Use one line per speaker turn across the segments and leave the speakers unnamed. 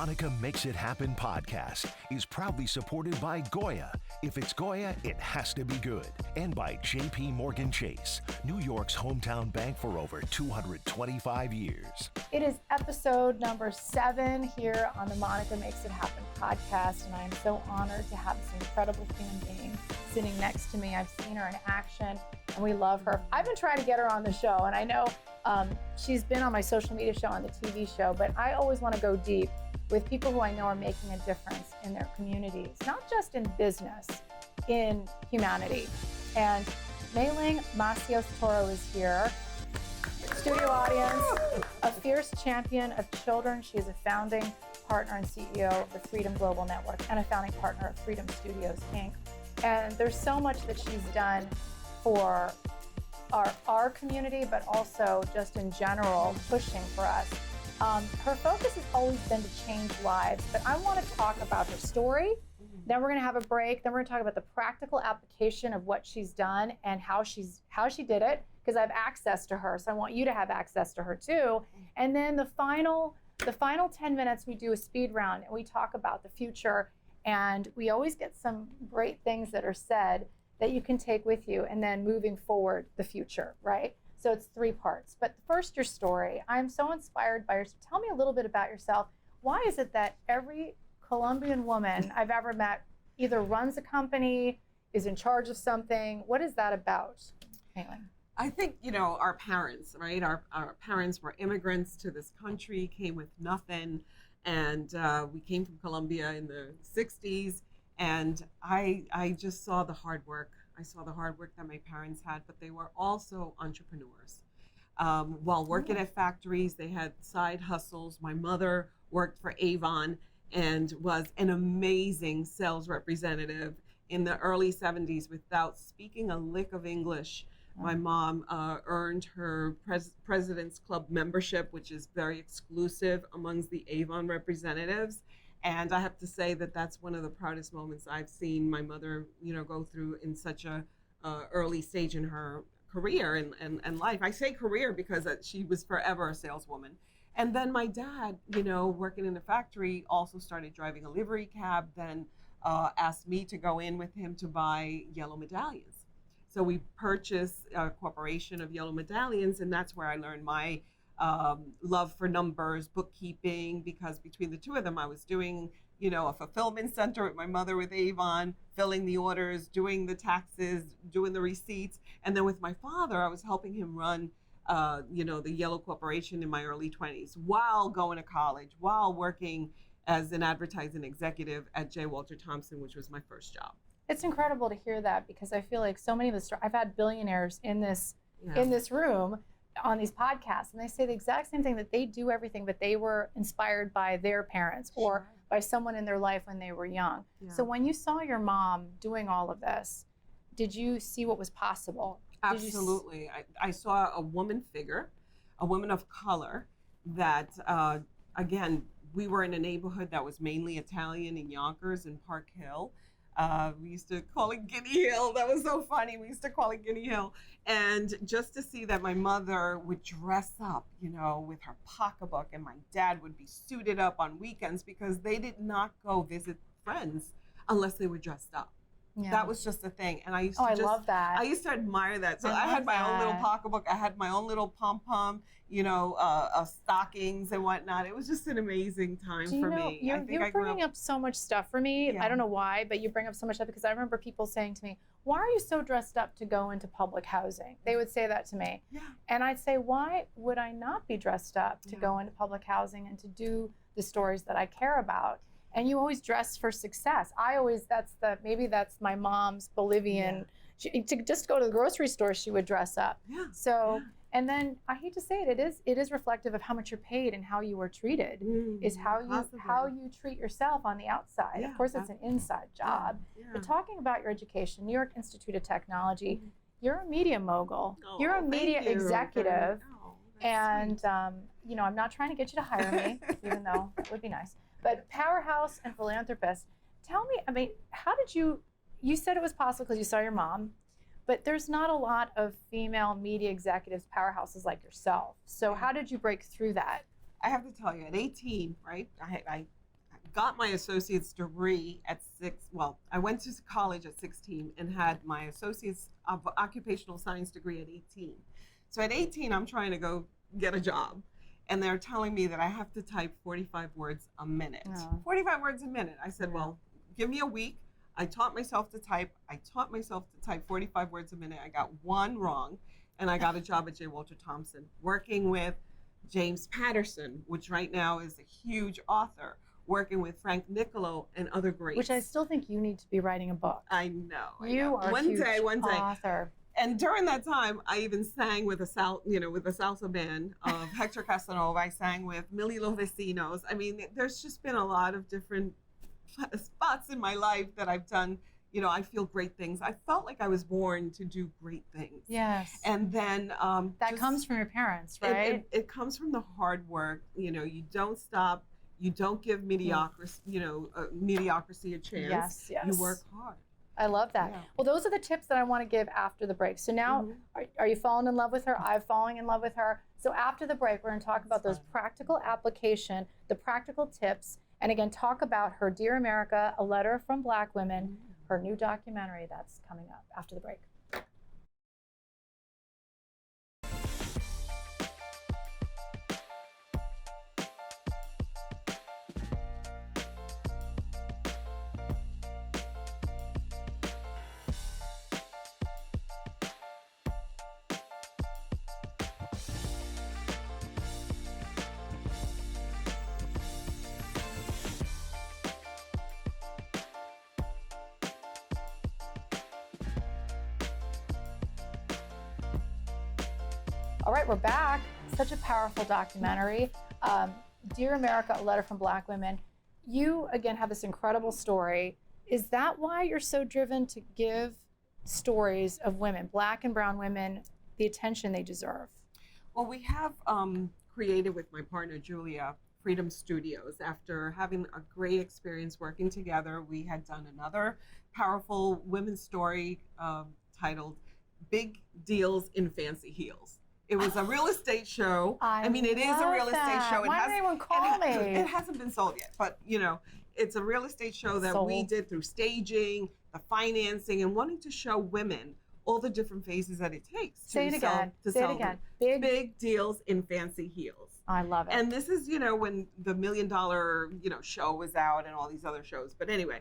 Monica Makes It Happen podcast is proudly supported by Goya. If it's Goya, it has to be good. And by JP Morgan Chase, New York's hometown bank for over 225 years.
It is episode number 7 here on the Monica Makes It Happen podcast, and I am so honored to have this incredible human being sitting next to me. I've seen her in action, and we love her. I've been trying to get her on the show, and I know she's been on my social media show, on the TV show, but I always want to go deep with people who I know are making a difference in their communities, not just in business, in humanity. And Meiling Macias-Toro is here. Studio audience, a fierce champion of children. She is a founding partner and CEO of the Freedom Global Network and a founding partner of Freedom Studios, Inc. And there's so much that she's done for our community, but also just in general, pushing for us. Her focus has always been to change lives, but I want to talk about her story. Then we're going to have a break. Then we're going to talk about the practical application of what she's done and how she did it, because I have access to her. So I want you to have access to her too. And then the final 10 minutes, we do a speed round and we talk about the future. And we always get some great things that are said that you can take with you, and then moving forward, the future, right? So it's 3 parts. But first, your story. I'm so inspired by your story. Tell me a little bit about yourself. Why is it that every Colombian woman I've ever met either runs a company, is in charge of something? What is that about? Meiling.
I think, our parents, right? Our parents were immigrants to this country, came with nothing. And we came from Colombia in the 60s. And I just saw the hard work. I saw the hard work that my parents had, but they were also entrepreneurs. While working at factories, they had side hustles. My mother worked for Avon and was an amazing sales representative in the early 70s without speaking a lick of English. My mom earned her President's Club membership, which is very exclusive amongst the Avon representatives. And I have to say that that's one of the proudest moments I've seen my mother, go through in such a early stage in her career and life. I say career because she was forever a saleswoman. And then my dad, working in the factory, also started driving a livery cab, then asked me to go in with him to buy yellow medallions. So we purchased a corporation of yellow medallions, and that's where I learned my love for numbers, bookkeeping, because between the two of them, I was doing, a fulfillment center with my mother with Avon, filling the orders, doing the taxes, doing the receipts. And then with my father, I was helping him run, the Yellow Corporation in my early 20s while going to college, while working as an advertising executive at J. Walter Thompson, which was my first job.
It's incredible to hear that, because I feel like so many of the stories, I've had billionaires in this room on these podcasts, and they say the exact same thing, that they do everything, but they were inspired by their parents or by someone in their life when they were young. Yeah. So when you saw your mom doing all of this, did you see what was possible?
Absolutely. I saw a woman figure, a woman of color that, again, we were in a neighborhood that was mainly Italian in Yonkers and Park Hill. We used to call it Guinea Hill. That was so funny. We used to call it Guinea Hill. And just to see that my mother would dress up, with her pocketbook, and my dad would be suited up on weekends, because they did not go visit friends unless they were dressed up. Yeah. That was just the thing. And I used to
love that.
I used to admire that. So I had my own little pocketbook. I had my own little pom-pom, stockings and whatnot. It was just an amazing time for me.
You're bringing up so much stuff for me. Yeah. I don't know why, but you bring up so much stuff, because I remember people saying to me, why are you so dressed up to go into public housing? They would say that to me. Yeah. And I'd say, why would I not be dressed up to go into public housing and to do the stories that I care about? And you always dress for success. Maybe that's my mom's Bolivian. Yeah. To just go to the grocery store, she would dress up. Yeah. So, and then I hate to say it, it is reflective of how much you're paid and how you are treated. Is how you treat yourself on the outside. Yeah, of course, it's an inside job. Yeah. But talking about your education, New York Institute of Technology, you're a media mogul. You're a media executive. And I'm not trying to get you to hire me, even though it would be nice. But powerhouse and philanthropist, tell me, how did you said it was possible because you saw your mom, but there's not a lot of female media executives, powerhouses like yourself. So how did you break through that?
I have to tell you, at 18, right, I got my associate's degree at I went to college at 16 and had my associate's of occupational science degree at 18. So at 18, I'm trying to go get a job. And they're telling me that I have to type 45 words a minute. Oh. 45 words a minute. I said, well, give me a week. I taught myself to type. I taught myself to type 45 words a minute. I got one wrong. And I got a job at J. Walter Thompson, working with James Patterson, which right now is a huge author, working with Frank Niccolo and other greats.
Which I still think you need to be writing a book.
I know.
You are
one
huge
day.
author.
And during that time, I even sang with a salsa band of Hector Casanova. I sang with Millie Los Vecinos. I mean, there's just been a lot of different spots in my life that I've done. I feel great things. I felt like I was born to do great things.
Yes.
And then
that comes from your parents, right?
It comes from the hard work. You don't stop. You don't give mediocrity, mediocrity a chance.
Yes.
You work hard.
I love that. Yeah. Well, those are the tips that I want to give after the break. So now, are you falling in love with her? I'm falling in love with her. So after the break, we're going to talk about those practical application, the practical tips, and again, talk about her Dear America, A Letter from Black Women, her new documentary that's coming up after the break. All right, we're back. Such a powerful documentary. Dear America, A Letter from Black Women. You, again, have this incredible story. Is that why you're so driven to give stories of women, Black and brown women, the attention they deserve?
Well, we have created with my partner, Julia, Freedom Studios. After having a great experience working together, we had done another powerful women's story titled Big Deals in Fancy Heels. It was a real estate show.
I
mean, it is a real estate show.
Why didn't anyone call me?
It hasn't been sold yet, but it's a real estate show that we did through staging, the financing, and wanting to show women all the different phases that it takes to sell them. Big deals in fancy heels.
I love it.
And this is, when the $1 Million, show was out and all these other shows. But anyway,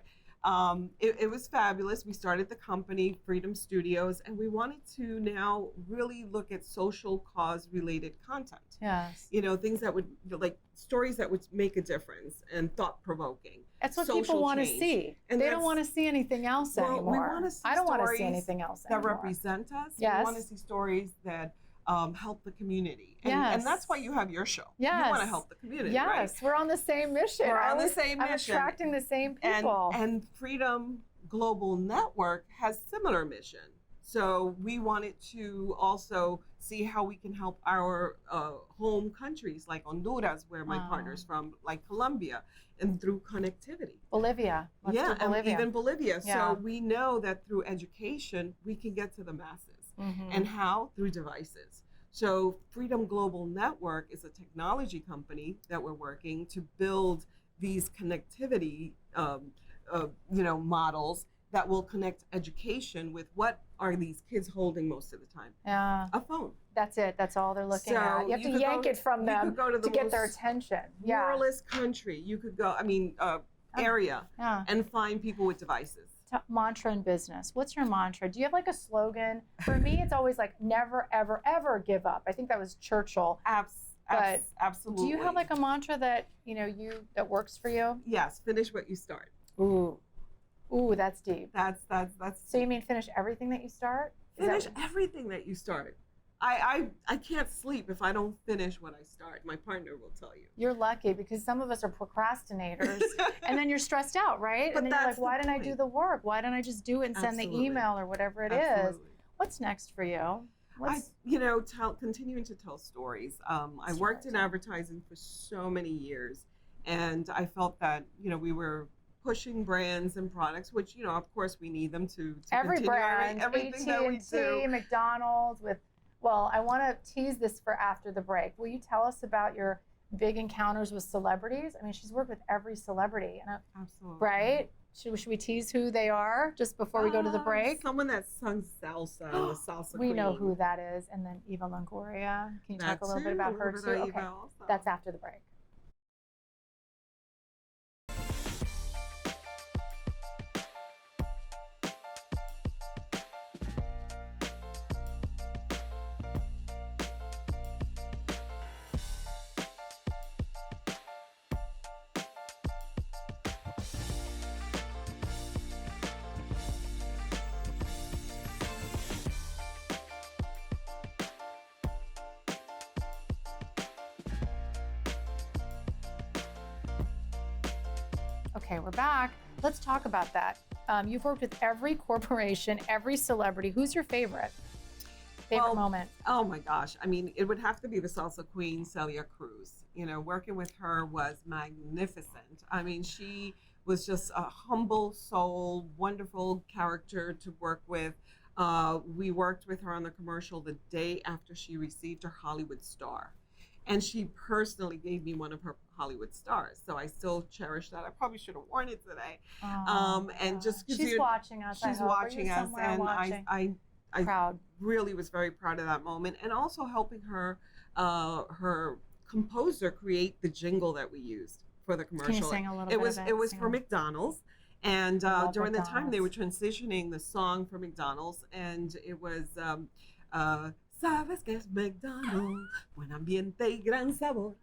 it was fabulous. We started the company, Freedom Studios, and we wanted to now really look at social cause related content.
Yes.
Things that would, like stories that would make a difference and thought provoking.
That's what people want to see. And they don't want to see anything else anymore.
We want to see
I don't want to see anything else anymore.
That represent us.
Yes.
We want to see stories that help the community. And,
yes.
And that's why you have your show.
Yes.
You want to help the community,
yes.
right?
We're on the same mission.
We're on the same mission.
I'm attracting the same people.
And Freedom Global Network has similar mission. So we wanted to also see how we can help our home countries like Honduras, where my partner's from, like Colombia, and through connectivity.
Bolivia. Let's do Bolivia.
And even Bolivia.
Yeah.
So we know that through education, we can get to the masses. Mm-hmm. And how? Through devices. So Freedom Global Network is a technology company that we're working to build these connectivity models that will connect education with what are these kids holding most of the time?
Yeah.
A phone.
That's it. That's all they're looking at. You have to yank it from them to get their attention.
Ruralist country. You could go, area and find people with devices.
Mantra in business. What's your mantra? Do you have like a slogan? For me, it's always like never, ever, ever give up. I think that was Churchill.
Absolutely.
Do you have like a mantra that that works for you?
Yes. Finish what you start.
Ooh, that's deep.
That's.
So you mean finish everything that you start?
Finish everything that you start. I can't sleep if I don't finish what I start. My partner will tell you.
You're lucky because some of us are procrastinators and then you're stressed out, right?
But
and then you're like, why didn't I do the work? Why didn't I just do it and send the email or whatever it is? What's next for you?
Continuing to tell stories. I worked in advertising for so many years, and I felt that, we were pushing brands and products, which, of course we need them to
every
continue
brand,
everything that we do.
McDonald's Well, I want to tease this for after the break. Will you tell us about your big encounters with celebrities. I mean, she's worked with every celebrity, and
Absolutely.
right? Should we tease who they are just before we go to the break?
Someone that sung salsa, the salsa
We
queen.
know who that is. And then Eva Longoria. Can you talk a little bit about her too? Okay, that's after the break. Okay, we're back. Let's talk about that. You've worked with every corporation, every celebrity. Who's your favorite moment?
Oh my gosh. I mean, it would have to be the salsa queen, Celia Cruz. You know, working with her was magnificent. I mean, she was just a humble soul, wonderful character to work with. We worked with her on the commercial the day after she received her Hollywood star. And she personally gave me one of her Hollywood stars. So I still cherish that. I probably should have worn it today. And just
she's watching us.
She's watching us. And
watching?
I really was very proud of that moment. And also helping her, her composer create the jingle that we used for the commercial.
Can you sing a little bit
of it? It was
Sing
for McDonald's. And during the time they were
McDonald's.
transitioning the song for McDonald's. And it was... Sabes que es McDonald's, buen ambiente y gran sabor.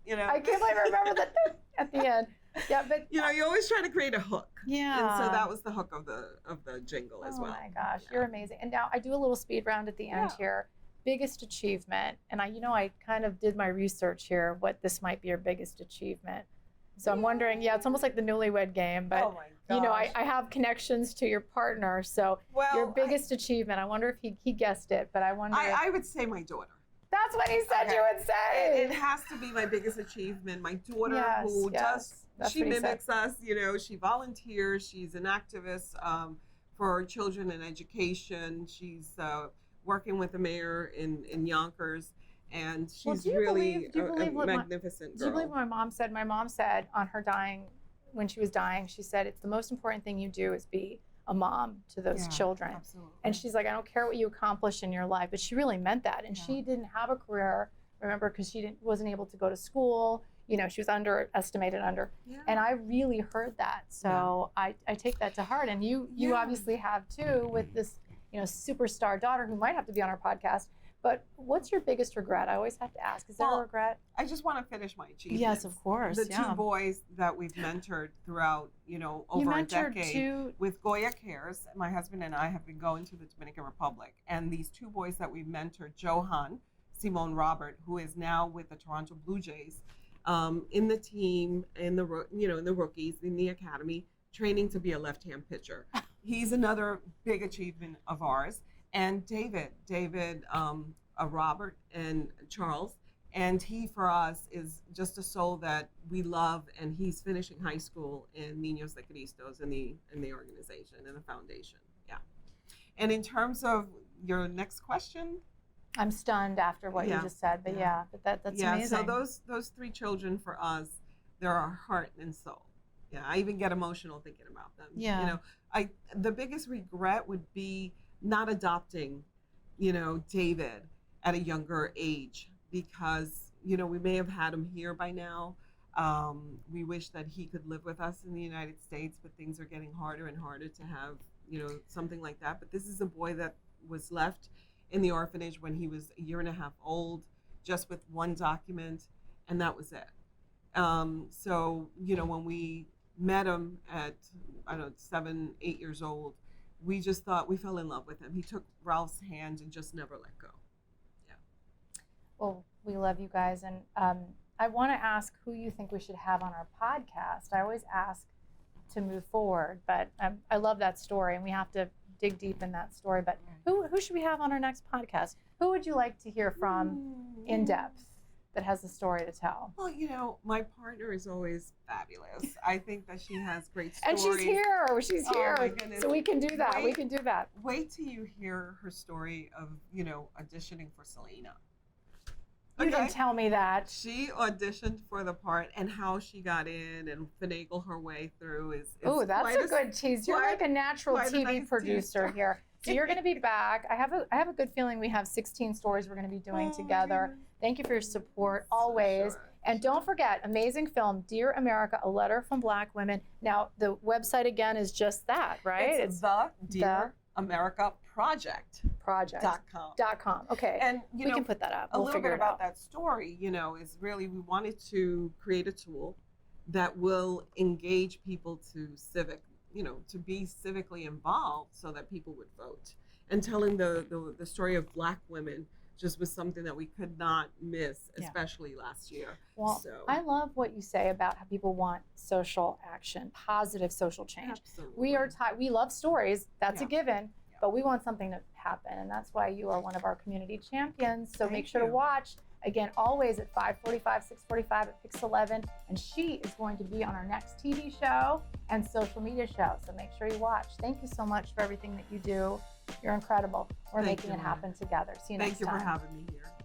You know,
I can't believe I remember that at the end. Yeah, but
you know, you always try to create a hook.
yeah.
And so that was the hook of the jingle as well.
Oh my gosh,
Yeah.
you're amazing. And now I do a little speed round at the end
Yeah.
here. Biggest achievement, and I kind of did my research here. What this might be your biggest achievement. So I'm wondering, it's almost like the newlywed game, but
Oh my gosh.
I have connections to your partner. So your biggest achievement, I wonder if he guessed it, but I wonder.
I would say my daughter.
That's what he said you would say.
It has to be my biggest achievement. My daughter,
Yes,
who
yes. That's
she
what he said.
mimics us. You know, she volunteers. She's an activist for children and education. She's working with the mayor in Yonkers. And she's really a magnificent girl.
Do you believe what my mom said? My mom said when she was dying, she said, it's the most important thing you do is be a mom to those children.
Absolutely.
And she's like, I don't care what you accomplish in your life, but she really meant that. And she didn't have a career, remember, because she wasn't able to go to school. You know, she was underestimated. And I really heard that. So I take that to heart. And you obviously have too, with this, superstar daughter who might have to be on our podcast. But what's your biggest regret? I always have to ask. Is there a regret?
I just want to finish my achievements.
Yes, of course.
The two boys that we've mentored throughout, over
you
a
mentored
decade with Goya Cares. My husband and I have been going to the Dominican Republic, and these two boys that we've mentored, Johan, Simone Robert, who is now with the Toronto Blue Jays, in the team, in the rookies, in the academy, training to be a left-hand pitcher. He's another big achievement of ours. And David, Robert, and Charles, and he for us is just a soul that we love, and he's finishing high school in Niños de Cristos in the organization, in the foundation. Yeah. And in terms of your next question,
I'm stunned after what you just said, but but that's amazing.
So those three children for us, they're our heart and soul. Yeah, I even get emotional thinking about them.
Yeah.
The biggest regret would be not adopting, David at a younger age, because, we may have had him here by now. We wish that he could live with us in the United States, but things are getting harder and harder to have, something like that. But this is a boy that was left in the orphanage when he was a year and a half old, just with one document, and that was it. So, when we met him at, 7, 8 years old, we just thought, we fell in love with him. He took Ralph's hand and just never let go. Yeah.
Well, we love you guys. And I want to ask who you think we should have on our podcast. I always ask to move forward, but I love that story, and we have to dig deep in that story. But who should we have on our next podcast? Who would you like to hear from in depth that has a story to tell?
Well, my partner is always fabulous. I think that she has great stories.
And she's here. She's here.
Oh my goodness.
So we can do that. We can do that.
Wait till you hear her story of, auditioning for Selena.
You didn't tell me that.
She auditioned for the part, and how she got in and finagle her way through is
Oh, that's a good tease. You're like a natural TV
nice
producer here. So you're going to be back. I have a good feeling we have 16 stories we're going to be doing together. Thank you for your support always.
Sure.
And don't forget, amazing film, Dear America, A Letter from Black Women. Now, the website again is just that, right?
It's the Dear America Project.com.
Okay.
And
we can put that up.
A little bit about that story, is really we wanted to create a tool that will engage people to to be civically involved so that people would vote. And telling the story of Black women just was something that we could not miss, especially last year.
Well, I love what you say about how people want social action, positive social change.
Absolutely.
We love stories, that's a given, but we want something to happen, and that's why you are one of our community champions. So make sure to watch, again, always at 5:45, 6:45 at Pix 11, and she is going to be on our next TV show and social media show, so make sure you watch. Thank you so much for everything that you do. You're incredible. We're making it happen together. See you next time.
Thank you for having me here.